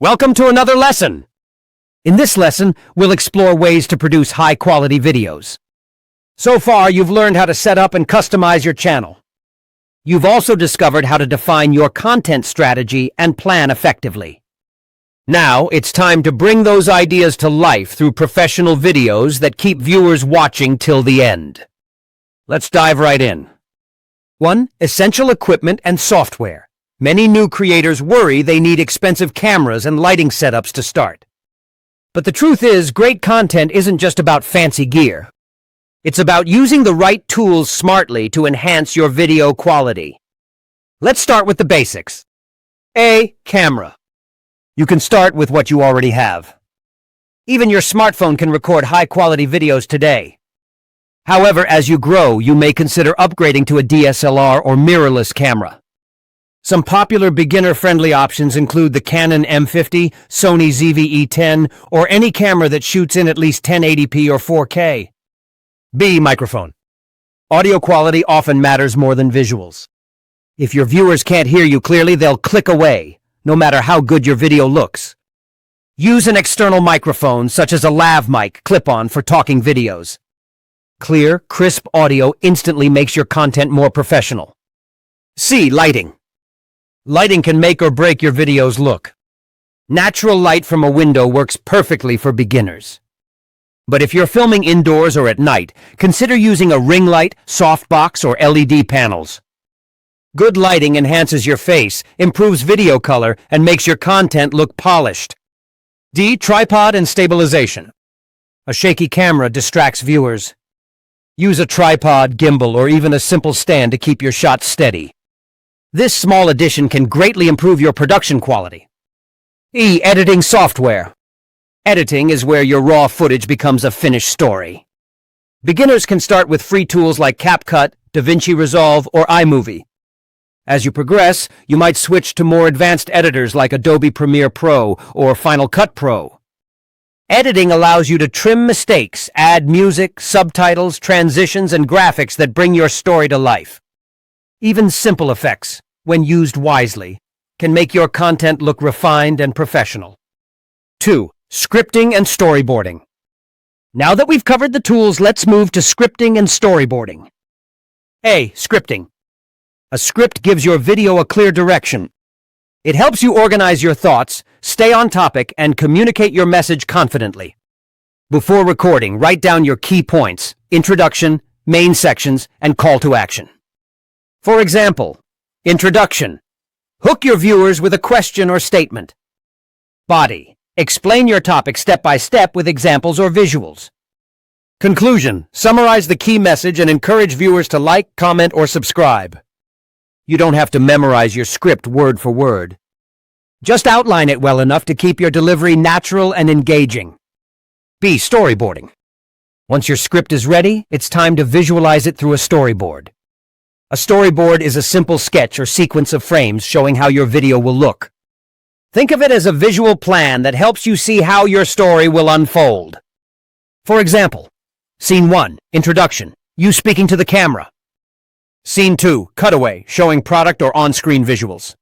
Welcome to another lesson. In this lesson, we'll explore ways to produce high-quality videos. So far, you've learned how to set up and customize your channel. You've also discovered how to define your content strategy and plan effectively. Now, it's time to bring those ideas to life through professional videos that keep viewers watching till the end. Let's dive right in. 1. Essential equipment and software. Many new creators worry they need expensive cameras and lighting setups to start. But the truth is, great content isn't just about fancy gear. It's about using the right tools smartly to enhance your video quality. Let's start with the basics. A. Camera. You can start with what you already have. Even your smartphone can record high-quality videos today. However, as you grow, you may consider upgrading to a DSLR or mirrorless camera. Some popular beginner-friendly options include the Canon M50, Sony ZV-E10, or any camera that shoots in at least 1080p or 4K. B. Microphone. Audio quality often matters more than visuals. If your viewers can't hear you clearly, they'll click away, no matter how good your video looks. Use an external microphone, such as a lav mic clip-on for talking videos. Clear, crisp audio instantly makes your content more professional. C. Lighting. Lighting can make or break your video's look. Natural light from a window works perfectly for beginners. But if you're filming indoors or at night, consider using a ring light, softbox, or LED panels. Good lighting enhances your face, improves video color, and makes your content look polished. D. Tripod and stabilization. A shaky camera distracts viewers. Use a tripod, gimbal, or even a simple stand to keep your shots steady. This small addition can greatly improve your production quality. E. Editing software. Editing is where your raw footage becomes a finished story. Beginners can start with free tools like CapCut, DaVinci Resolve, or iMovie. As you progress, you might switch to more advanced editors like Adobe Premiere Pro or Final Cut Pro. Editing allows you to trim mistakes, add music, subtitles, transitions, and graphics that bring your story to life. Even simple effects, when used wisely, can make your content look refined and professional. 2. Scripting and storyboarding. Now that we've covered the tools, let's move to scripting and storyboarding. A. Scripting. A script gives your video a clear direction. It helps you organize your thoughts, stay on topic, and communicate your message confidently. Before recording, write down your key points, introduction, main sections, and call to action. For example, introduction. Hook your viewers with a question or statement. Body. Explain your topic step by step with examples or visuals. Conclusion. Summarize the key message and encourage viewers to like, comment, or subscribe. You don't have to memorize your script word for word. Just outline it well enough to keep your delivery natural and engaging. B. Storyboarding. Once your script is ready, it's time to visualize it through a storyboard. A storyboard is a simple sketch or sequence of frames showing how your video will look. Think of it as a visual plan that helps you see how your story will unfold. For example, Scene 1, Introduction, you speaking to the camera. Scene 2, Cutaway, showing product or on-screen visuals.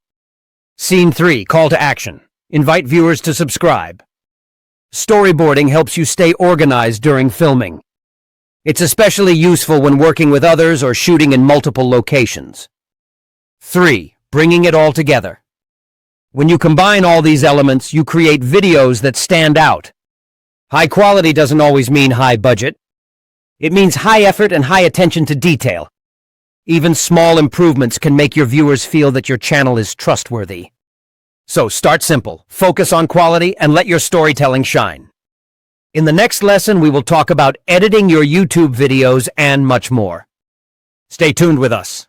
Scene 3, Call to Action, invite viewers to subscribe. Storyboarding helps you stay organized during filming. It's especially useful when working with others or shooting in multiple locations. 3. Bringing it all together. When you combine all these elements, you create videos that stand out. High quality doesn't always mean high budget. It means high effort and high attention to detail. Even small improvements can make your viewers feel that your channel is trustworthy. So start simple, focus on quality, and let your storytelling shine. In the next lesson, we will talk about editing your YouTube videos and much more. Stay tuned with us.